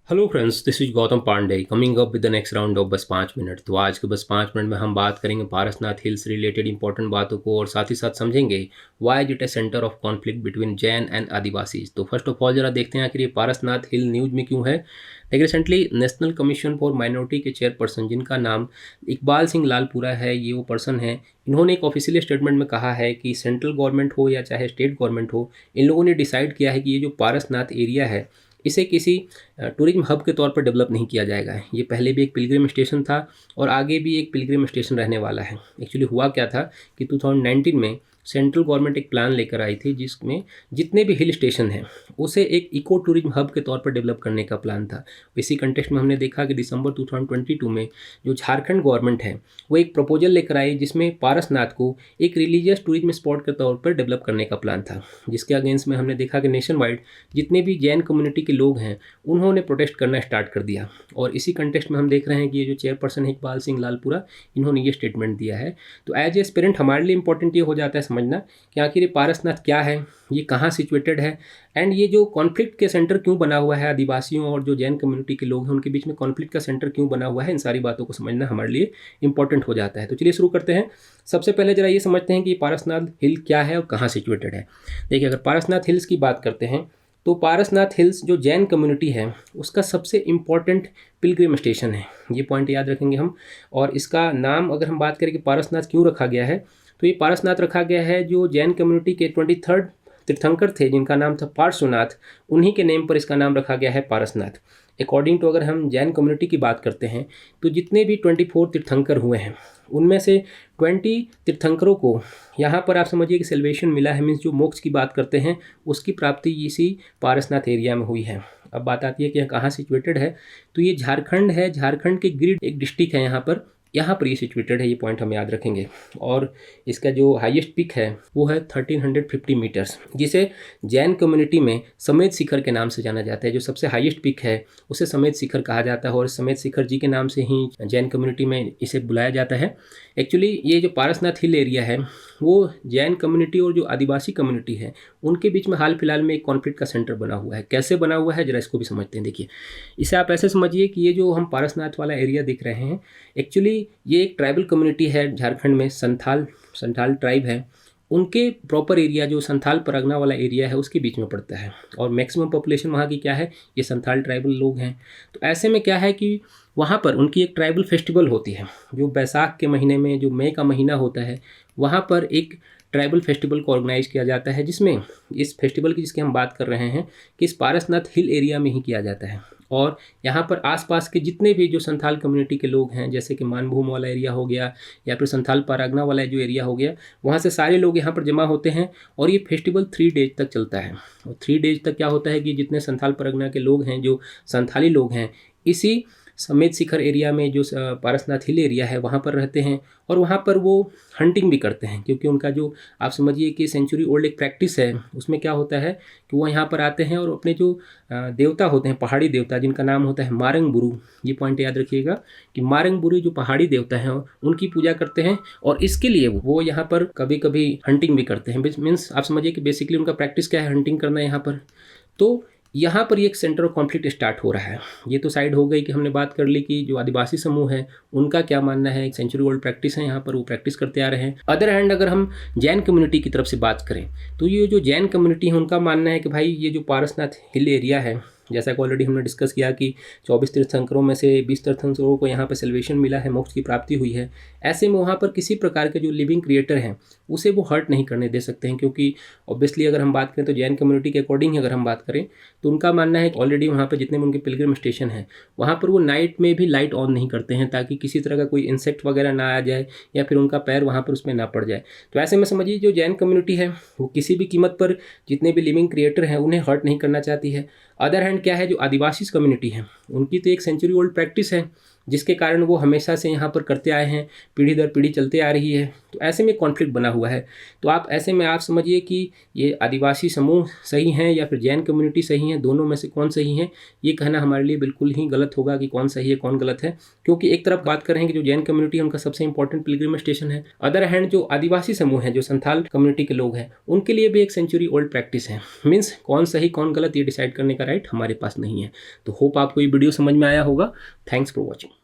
Hello friends, this is Gautam Pandey coming up with the next round of बस 5 minute. तो आज के बस 5 मिनट में हम बात करेंगे पारसनाथ हिल्स रिलेटेड इंपॉर्टेंट बातों को और साथ ही साथ समझेंगे why is it A centre of conflict between Jain and Adivasis. तो फर्स्ट ऑफ ऑल जरा देखते हैं आखिर ये पारसनाथ हिल न्यूज में क्यों है। देखिए, recently national commission for minority के चेयरपर्सन जिनका नाम इकबाल सिंह लालपुरा है, ये वो पर्सन है। इन्होंने एक ऑफिशियल स्टेटमेंट में कहा है कि सेंट्रल गवर्नमेंट हो या चाहे स्टेट गवर्नमेंट हो, इन लोगों ने डिसाइड किया है कि ये जो पारसनाथ एरिया है इसे किसी टूरिज्म हब के तौर पर डेवलप नहीं किया जाएगा। ये पहले भी एक पिलग्रिम स्टेशन था और आगे भी एक पिलग्रिम स्टेशन रहने वाला है। एक्चुअली हुआ क्या था कि 2019 में सेंट्रल गवर्नमेंट एक प्लान लेकर आई थी जिसमें जितने भी हिल स्टेशन हैं उसे एक इको टूरिज्म हब के तौर पर डेवलप करने का प्लान था। इसी कंटेक्स्ट में हमने देखा कि दिसंबर 2022 में जो झारखंड गवर्नमेंट है वो एक प्रपोजल लेकर आई जिसमें पारसनाथ को एक रिलीजियस टूरिज्म स्पॉट के तौर पर डेवलप करने का प्लान था, जिसके अगेंस्ट में हमने देखा कि नेशन वाइड जितने भी जैन कम्युनिटी के लोग हैं उन्होंने प्रोटेस्ट करना स्टार्ट कर दिया। और इसी कंटेक्स्ट में हम देख रहे हैं कि ये जो चेयरपर्सन है इकबाल सिंह लालपुरा, इन्होंने ये स्टेटमेंट दिया है। तो एज ए एस्पिरेंट हमारे लिए इंपॉर्टेंट ये हो जाता है समझना कि आखिर ये पारसनाथ क्या है, ये कहाँ सिचुएटेड है, एंड ये जो कॉन्फ्लिक्ट के सेंटर क्यों बना हुआ है, आदिवासियों और जो जैन कम्युनिटी के लोग हैं उनके बीच में कॉन्फ्लिक्ट का सेंटर क्यों बना हुआ है। इन सारी बातों को समझना हमारे लिए इंपॉर्टेंट हो जाता है। तो चलिए शुरू करते हैं। सबसे पहले जरा ये समझते हैं कि पारसनाथ हिल क्या है और कहाँ सिचुएटेड है। देखिए, अगर पारसनाथ हिल्स की बात करते हैं तो पारसनाथ हिल्स जो जैन कम्युनिटी है उसका सबसे इम्पॉर्टेंट पिलग्रिम स्टेशन है। ये पॉइंट याद रखेंगे हम। और इसका नाम अगर हम बात करें कि पारसनाथ क्यों रखा गया है, तो ये पारसनाथ रखा गया है जो जैन कम्युनिटी के 23rd तीर्थंकर थे जिनका नाम था पार्श्वनाथ, उन्हीं के नेम पर इसका नाम रखा गया है पारसनाथ। अकॉर्डिंग टू अगर हम जैन कम्युनिटी की बात करते हैं तो जितने भी 24 तीर्थंकर हुए हैं उनमें से 20 तीर्थंकरों को यहाँ पर आप समझिए कि सेल्वेशन मिला है। मीन्स जो मोक्ष की बात करते हैं उसकी प्राप्ति इसी पारसनाथ एरिया में हुई है। अब बात आती है कि यह कहाँ सिचुएटेड है, तो ये झारखंड है। झारखंड के गिरिडीह एक डिस्ट्रिक्ट है यहाँ पर ये सिचुएटेड है। ये पॉइंट हम याद रखेंगे। और इसका जो हाईएस्ट पिक है वो है 1350 मीटर्स, जिसे जैन कम्युनिटी में समेत शिखर के नाम से जाना जाता है। जो सबसे हाईएस्ट पिक है उसे समेत शिखर कहा जाता है और समेत शिखर जी के नाम से ही जैन कम्युनिटी में इसे बुलाया जाता है। एक्चुअली ये जो पारसनाथ हिल एरिया है वो जैन कम्युनिटी और जो आदिवासी कम्युनिटी है उनके बीच में हाल फिलहाल में एक कॉन्फ्लिक्ट का सेंटर बना हुआ है। कैसे बना हुआ है जरा इसको भी समझते हैं। देखिए, इसे आप ऐसे समझिए कि ये जो हम पारसनाथ वाला एरिया देख रहे हैं एक्चुअली ये एक ट्राइबल कम्युनिटी है झारखंड में। संथाल ट्राइब है, उनके प्रॉपर एरिया जो संथाल परगना वाला एरिया है उसके बीच में पड़ता है और मैक्सिमम पॉपुलेशन वहाँ की क्या है, ये संथाल ट्राइबल लोग हैं। तो ऐसे में क्या है कि वहाँ पर उनकी एक ट्राइबल फेस्टिवल होती है जो बैसाख के महीने में, जो मई का महीना होता है, वहाँ पर एक ट्राइबल फेस्टिवल को ऑर्गेनाइज किया जाता है जिसमें इस फेस्टिवल की जिसकी हम बात कर रहे हैं कि इस पारसनाथ हिल एरिया में ही किया जाता है। और यहाँ पर आसपास के जितने भी जो संथाल कम्युनिटी के लोग हैं, जैसे कि मानभूम वाला एरिया हो गया या फिर संथाल परगना वाला जो एरिया हो गया, वहाँ से सारे लोग यहाँ पर जमा होते हैं और ये फेस्टिवल 3 डेज तक चलता है। और 3 डेज तक क्या होता है कि जितने संथाल परगना के लोग हैं, जो संथाली लोग हैं, इसी समेत शिखर एरिया में जो पारसनाथ हिल एरिया है वहाँ पर रहते हैं और वहाँ पर वो हंटिंग भी करते हैं। क्योंकि उनका जो आप समझिए कि सेंचुरी ओल्ड एक प्रैक्टिस है, उसमें क्या होता है कि वो यहाँ पर आते हैं और अपने जो देवता होते हैं, पहाड़ी देवता जिनका नाम होता है मारंग बुरू, ये पॉइंट याद रखिएगा कि मारंग बुरू जो पहाड़ी देवता हैं उनकी पूजा करते हैं और इसके लिए वो यहाँ पर कभी कभी हंटिंग भी करते हैं। मीन्स आप समझिए कि बेसिकली उनका प्रैक्टिस क्या है, हंटिंग करना यहाँ पर। तो यहाँ पर ये एक सेंटर ऑफ कॉन्फ्लिक्ट स्टार्ट हो रहा है। ये तो साइड हो गई कि हमने बात कर ली कि जो आदिवासी समूह है उनका क्या मानना है, एक सेंचुरी ओल्ड प्रैक्टिस है यहाँ पर, वो प्रैक्टिस करते आ रहे हैं। अदर हैंड अगर हम जैन कम्युनिटी की तरफ से बात करें तो ये जो जैन कम्युनिटी है उनका मानना है कि भाई ये जो पारसनाथ हिल एरिया है, जैसा कि ऑलरेडी हमने डिस्कस किया कि 24 तीर्थंकरों में से 20 तीर्थंकरों को यहाँ पर सेल्वेशन मिला है, मोक्ष की प्राप्ति हुई है। ऐसे में वहाँ पर किसी प्रकार के जो लिविंग क्रिएटर हैं उसे वो हर्ट नहीं करने दे सकते हैं। क्योंकि ऑब्वियसली अगर हम बात करें तो जैन कम्युनिटी के अकॉर्डिंग अगर हम बात करें तो उनका मानना है कि ऑलरेडी वहाँ पर जितने भी उनके पिलग्रिम स्टेशन हैं वहाँ पर वो नाइट में भी लाइट ऑन नहीं करते हैं ताकि किसी तरह का कोई इंसेक्ट वगैरह ना आ जाए या फिर उनका पैर वहाँ पर उसमें ना पड़ जाए। तो ऐसे में समझिए जो जैन कम्युनिटी है वो किसी भी कीमत पर जितने भी लिविंग क्रिएटर हैं उन्हें हर्ट नहीं करना चाहती है। अदर हैंड क्या है, जो आदिवासी कम्युनिटी है उनकी तो एक सेंचुरी ओल्ड प्रैक्टिस है जिसके कारण वो हमेशा से यहाँ पर करते आए हैं, पीढ़ी दर पीढ़ी चलते आ रही है। तो ऐसे में कॉन्फ्लिक्ट बना हुआ है। तो आप ऐसे में आप समझिए कि ये आदिवासी समूह सही हैं या फिर जैन कम्युनिटी सही हैं, दोनों में से कौन सही है, ये कहना हमारे लिए बिल्कुल ही गलत होगा कि कौन सही है कौन गलत है। क्योंकि एक तरफ बात कर रहे हैं कि जो जैन कम्युनिटी है उनका सबसे इंपॉर्टेंट पिलग्रिमेज स्टेशन है, अदर हैंड जो आदिवासी समूह हैं, जो संथाल कम्युनिटी के लोग हैं, उनके लिए भी एक सेंचुरी ओल्ड प्रैक्टिस है। मीन्स कौन सही कौन गलत ये डिसाइड करने का राइट हमारे पास नहीं है। तो होप आपको ये वीडियो समझ में आया होगा। Thanks for watching.